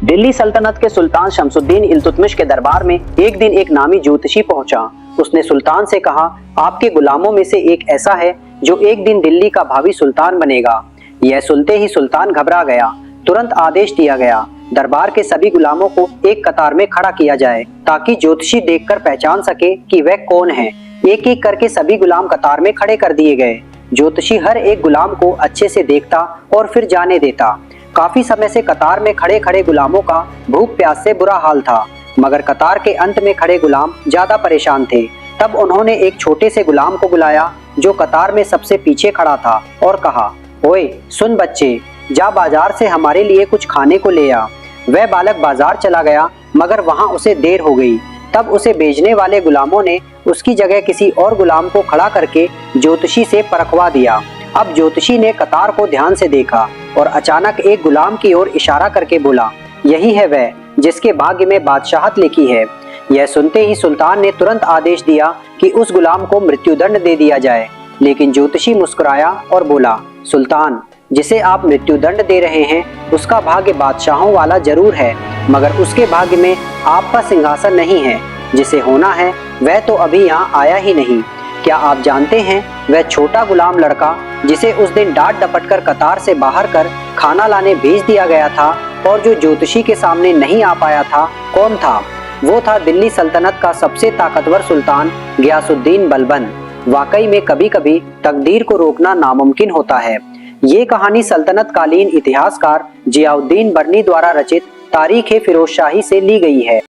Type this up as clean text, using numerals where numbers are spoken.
दिल्ली सल्तनत के सुल्तान शमसुद्दीन इल्तुतमिश के दरबार में एक दिन एक नामी ज्योतिषी पहुंचा। उसने सुल्तान से कहा, आपके गुलामों में से एक ऐसा है जो एक दिन दिल्ली का भावी सुल्तान बनेगा। यह सुनते ही सुल्तान घबरा गया। तुरंत आदेश दिया गया, दरबार के सभी गुलामों को एक कतार में खड़ा किया जाए ताकि ज्योतिषी देखकर पहचान सके कि वह कौन है। एक एक करके सभी गुलाम कतार में खड़े कर दिए गए। ज्योतिषी हर एक गुलाम को अच्छे से देखता और फिर जाने देता। काफी समय से कतार में खड़े खड़े गुलामों का भूख प्यास से बुरा हाल था, मगर कतार के अंत में खड़े गुलाम ज्यादा परेशान थे। तब उन्होंने एक छोटे से गुलाम को बुलाया जो कतार में सबसे पीछे खड़ा था और कहा, ओए सुन बच्चे, जा बाजार से हमारे लिए कुछ खाने को ले आ। वह बालक बाजार चला गया, मगर वहां उसे देर हो गई। तब उसे भेजने वाले गुलामों ने उसकी जगह किसी और गुलाम को खड़ा करके ज्योतिषी से परखवा दिया। अब ज्योतिषी ने कतार को ध्यान से देखा और अचानक एक गुलाम की ओर इशारा करके बोला, यही है वह जिसके भाग्य में बादशाहत लिखी है। यह सुनते ही सुल्तान ने तुरंत आदेश दिया कि उस गुलाम को मृत्युदंड दे दिया जाए। लेकिन ज्योतिषी मुस्कुराया और बोला, सुल्तान, जिसे आप मृत्युदंड दे रहे हैं उसका भाग्य बादशाहों वाला जरूर है, मगर उसके भाग्य में आपका सिंहासन नहीं है। जिसे होना है वह तो अभी यहाँ आया ही नहीं। क्या आप जानते हैं वह छोटा गुलाम लड़का जिसे उस दिन डांट डपट कर कतार से बाहर कर खाना लाने भेज दिया गया था और जो ज्योतिषी के सामने नहीं आ पाया था, कौन था? वो था दिल्ली सल्तनत का सबसे ताकतवर सुल्तान गियासुद्दीन बलबन। वाकई में कभी कभी तकदीर को रोकना नामुमकिन होता है। ये कहानी सल्तनत कालीन इतिहासकार जियाउद्दीन बर्नी द्वारा रचित तारीख-ए-फिरोजशाही से ली गई है।